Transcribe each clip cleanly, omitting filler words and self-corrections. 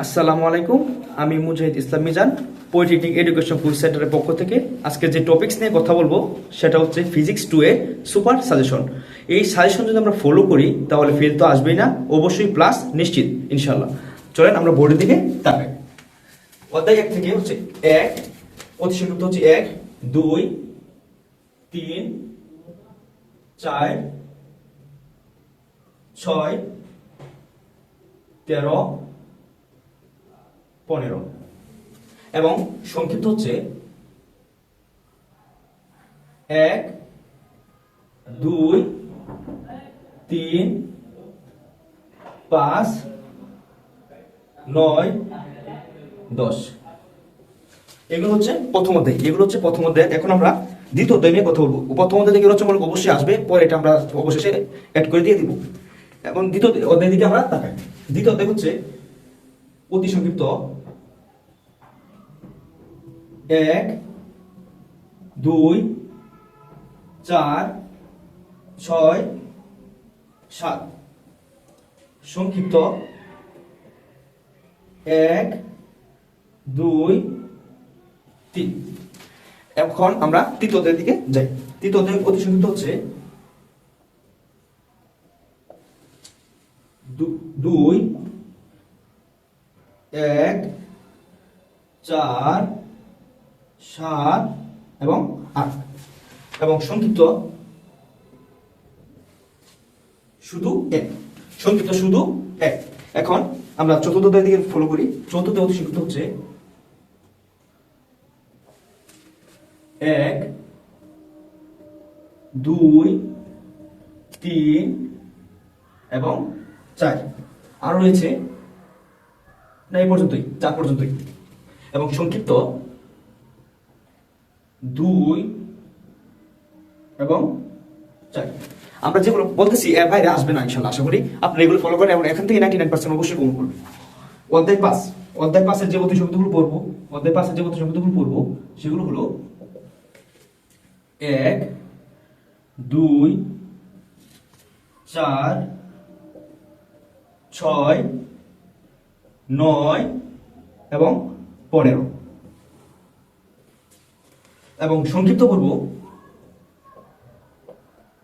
আসসালামু আলাইকুম। আমি মুজাহিদ ইসলাম মিজান, পলিটেকনিক এডুকেশন কোর্স সেন্টারের পক্ষ থেকে আজকে যে টপিকস নিয়ে কথা বলবো সেটা হচ্ছে ফিজিক্স 2 এ সুপার সাজেশন। এই সাজেশন যদি আমরা ফলো করি তাহলে ফেল তো আসবেই না, অবশ্যই প্লাস নিশ্চিত ইনশাল্লাহ। চলেন আমরা বোর্ডের দিকে তাকাই। অধ্যায় 1 থেকে হচ্ছে 1, অতি সংক্ষিপ্ত হচ্ছে 1, 2, 3, 4, 6, 13, 15 এবং সংক্ষিপ্ত হচ্ছে 1, 2, 3, 5, 9, 10। এগুলো হচ্ছে প্রথম অধ্যায়, এখন আমরা দ্বিতীয় অধ্যায় নিয়ে কথা বলবো। প্রথম অধ্যায় থেকে রচনামূলক অবশ্যই আসবে, পরে এটা আমরা অবশেষে অ্যাড করে দিয়ে দিব। এবং দ্বিতীয় অধ্যায় দিকে আমরা তাকাই। দ্বিতীয় অধ্যায় হচ্ছে অতি সংক্ষিপ্ত 1, 2, 4, 6, 7। সংক্ষিপ্ত 1, 2, 3। এখন আমরা তৃতীয় অধ্যায়ের দিকে যাই। তৃতীয় অধ্যায় অতি সংক্ষিপ্ত হচ্ছে 2, 1, 4, 7 এবং 8 এবং সংক্ষিপ্ত শুধু 1। এখন আমরা চতুর্থ অধ্যায়ের দিকে ফলো করি। চতুর্থ অধ্যায় অতি সংক্ষিপ্ত হচ্ছে 1, 2, 3 এবং 4। আর রয়েছে না এই পর্যন্তই, 4 পর্যন্তই। এবং সংক্ষিপ্ত 2 এবং 4। আমরা যেগুলো বলতেছি এর বাইরে আসবে না ইনশাআল্লাহ। আশা করি আপনি এগুলো ফলো করেন এবং এখান থেকে 99% অবশ্যই কমন করবেন। অধ্যায় 5 যে অতি সংক্ষিপ্তগুলো পড়বো সেগুলো হলো 1, 2, 4, 6, 9 এবং 15 এবং সংক্ষিপ্ত করব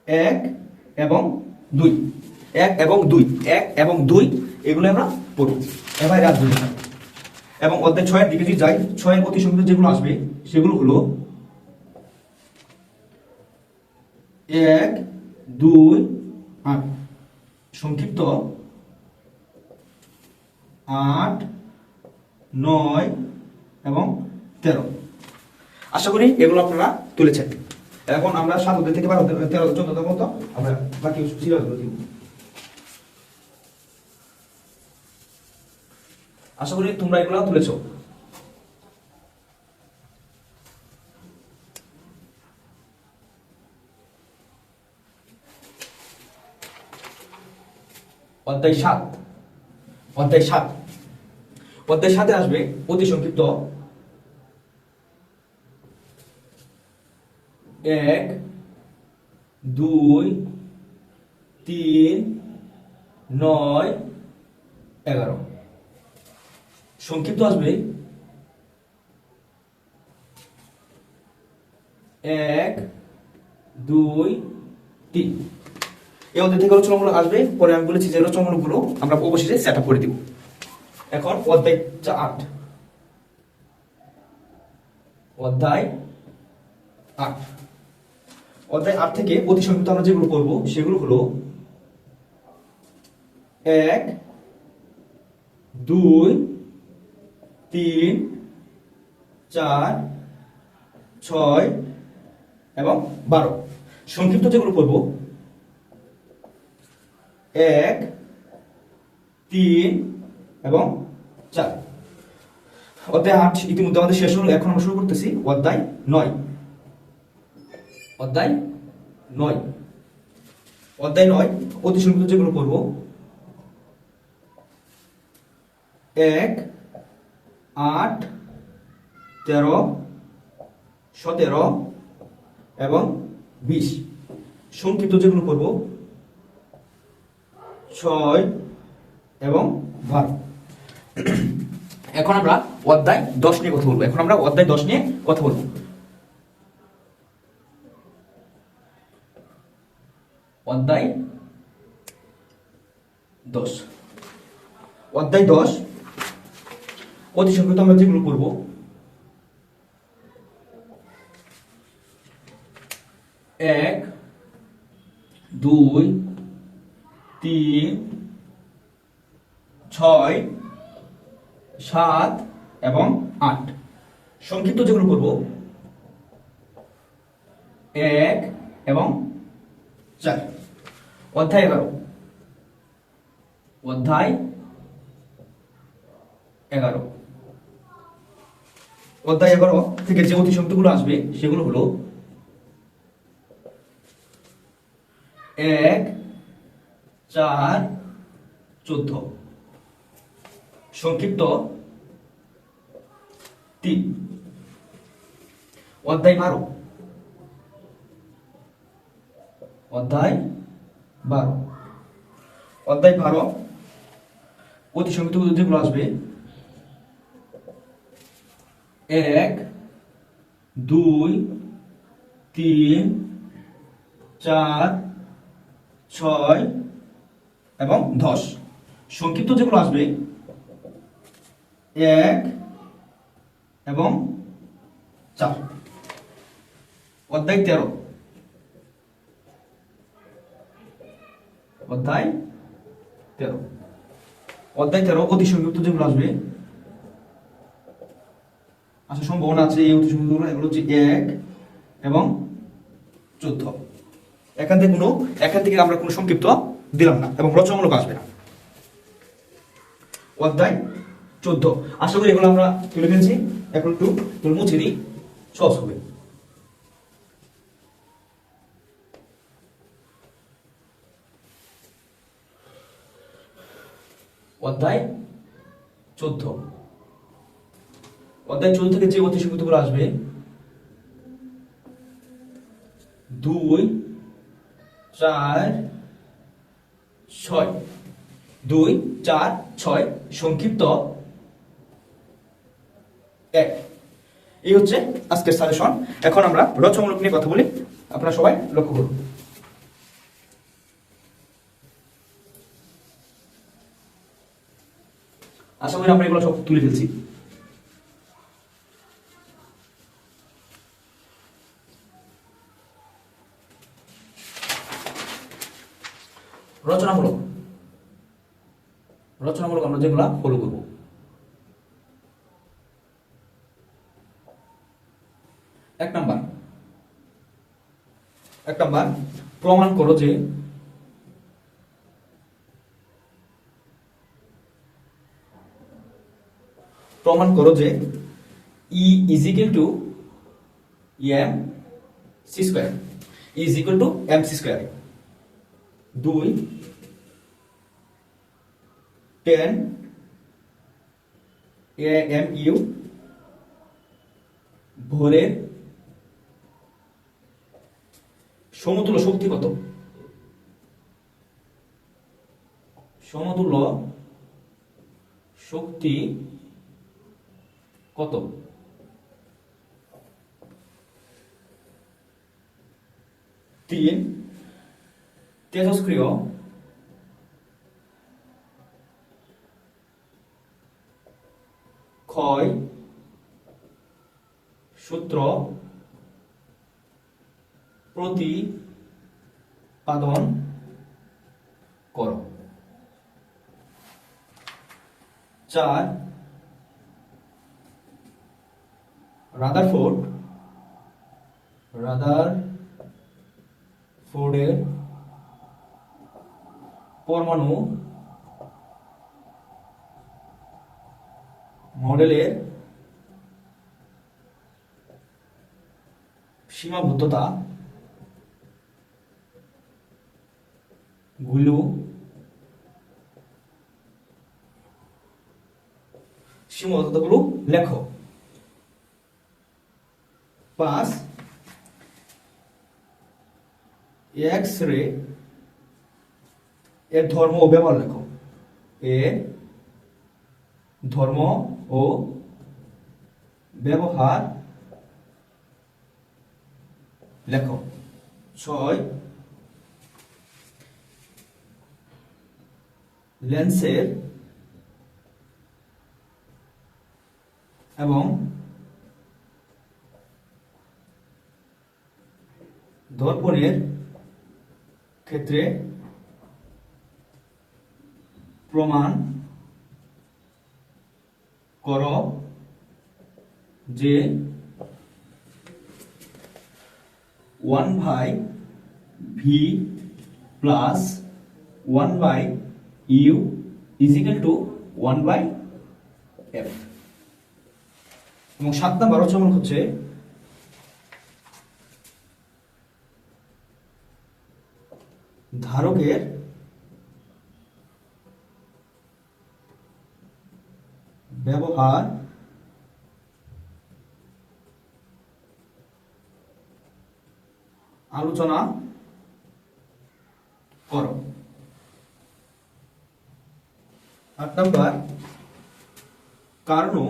1 এবং 2। 1 এবং 2 এগুলো আমরা পড়ব, এবার রাত দুই। এবং অধ্যায় 6 এর দিকে যদি যাই, 6 এর অতি সংক্ষিপ্ত যেগুলো আসবে সেগুলো হলো 1, 2, 8। সংক্ষিপ্ত 8, 9 এবং 13। আশা করি এগুলো আপনারা তুলেছেন। এখন আমরা 7 অধ্যায় থেকে 12, 13, 14 পর্যন্ত আমরা বাকি সিরিয়ালগুলো দিব। আশা করি তোমরা এগুলো তুলেছো। অধ্যায় 7 আসবে অতি সংক্ষিপ্ত 1, 2, 3, 9, 11। সংক্ষিপ্ত আসবে 1, 2, 3। এই অধ্যায় থেকে রচনামূলক আসবে, পরে আমি বলেছি যে রচনামূলকগুলো আমরা অবশেষে সেট আপ করে দিব। এখন অধ্যায় 8 থেকে অতি সংক্ষিপ্ত আমরা যেগুলো করবো সেগুলো হলো 1, 2, 3, 4, 6 এবং 12। সংক্ষিপ্ত যেগুলো করবো 1, 3 এবং 4। অধ্যায় 8 ইতিমধ্যে আমাদের শেষ হলো। এখন আমরা শুরু করতেছি অধ্যায় 9। অধ্যায় 9 অতি সংক্ষিপ্ত যেগুলো করবো 1, 8, 13, 17 এবং 20। সংক্ষিপ্ত যেগুলো করবো 6 এবং 12। এখন আমরা অধ্যায় 10 নিয়ে কথা বলবো। এখন আমরা অধ্যায় 10 নিয়ে কথা বলবো। অধ্যায় 10, অধ্যায় 10 অতি সংক্ষিপ্ত আমরা যেগুলো করব, 1, 2, 3, 6, 7 এবং 8। সংক্ষিপ্ত যেগুলো করব 1 এবং 4। অধ্যায় 11, অধ্যায় 11, অধ্যায় 11 থেকে যে অতি সংখ্যাগুলো আসবে সেগুলো হলো 1, 4, 14। সংক্ষিপ্ত 3। অধ্যায় 12, অধ্যায় 12, অধ্যায় 12 অতি সংক্ষিপ্ত যেগুলো আসবে 1, 2, 3, 4, 6 এবং 10। সংক্ষিপ্ত যেগুলো আসবে 1 এবং 4। অধ্যায় 13, অধ্যায় 13, অধ্যায় 13 অতি সংক্ষিপ্ত যেগুলো আসবে, আচ্ছা সম্ভাবনা আছে এই অতি সংক্ষিপ্ত এগুলো হচ্ছে 1 এবং 14। এখান থেকে আমরা কোনো সংক্ষিপ্ত দিলাম না এবং রচনামূলক আসবে না। অধ্যায় 14, আশা করি এগুলো আমরা তুলে ফেলছি। এখন একটু মুছে দিই, সহজ হবে। অধ্যায় 14, অধ্যায় 14 থেকে যে অতি সংক্ষিপ্তগুলো আসবে 2, 4, 6, 2, 4, 6, সংক্ষিপ্ত 1। এই হচ্ছে আজকের সাজেশন। এখন আমরা রচনামূলক নিয়ে কথা বলি, আপনারা সবাই লক্ষ্য করুন। আশা করি আমরা এগুলো সব তুলে ফেলছি। রচনামূলক আমরা যেগুলো ফলো করব, 1 নাম্বার প্রমাণ করো যে E is equal to mc square, E is equal to mc square। 2, 10 amu ভরের সমতুল্য শক্তি কত? সমতুল্য শক্তি কত? 3 তেজস্ক্রিয় ক্ষয় সূত্র প্রতিপাদন করো। 4 রাদারফোর্ডের পরমাণু মডেলের সীমাবদ্ধতা গুলো লেখো। 5 এক্স রে এর ধর্ম ও ব্যবহার লেখো। এর ধর্ম ও ব্যবহার লেখো। 6 লেন্সের এবং দর্পণের ক্ষেত্রে প্রমাণ করো যে 1/v plus 1/u is equal two 1/f। এবং 7 নাম্বার হচ্ছে ধারকের ব্যবহার আলোচনা করো। 8 নাম্বার কার্নো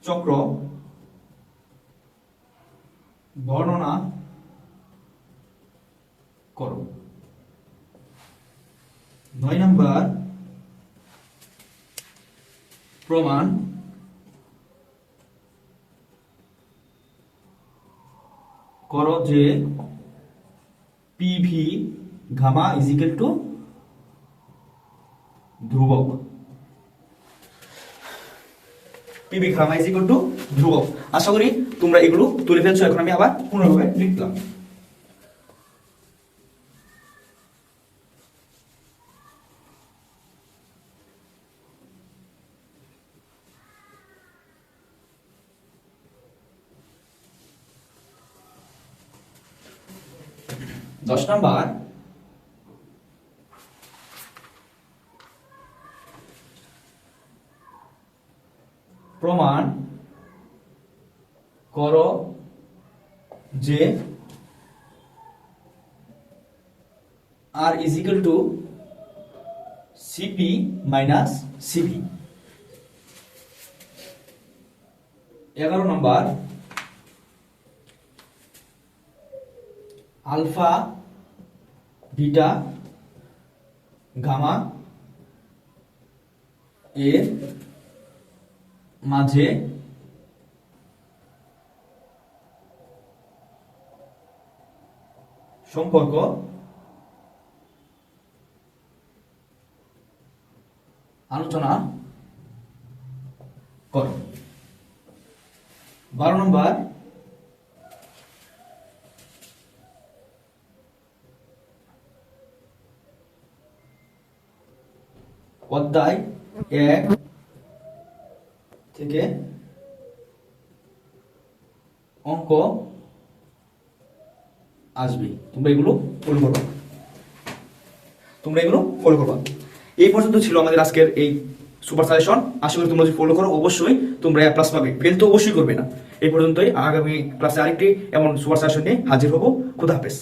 চক্র বর্ণনা করো। 9 নাম্বার প্রমাণ করো যে PV gamma is equal to ধ্রুবক। PV gamma is equal to ধ্রুবক। আশা করি তোমরা এগুলো তুলে ফেলছো। এখন আমি আবার পুনরায় লিখলাম। দশ নাম্বার প্রমাণ করো যে R is equal to CP minus CV। 11 number alpha beta gamma এর মাঝে সম্পর্ক আলোচনা করো। 12 নম্বর অধ্যায় 1 থেকে অঙ্ক আসবে, তোমরা এগুলো ফলো করবা। এই পর্যন্ত ছিল আমাদের আজকের এই সুপার সাজেশন। আশা করি তোমরা যদি ফলো করো অবশ্যই তোমরা এ প্লাস পাবে, ফেল তো অবশ্যই করবে না। এই পর্যন্তই, আগামী ক্লাসে আরেকটি এমন সুপার সাজেশন নিয়ে হাজির হবো। খুদা হাফেজ।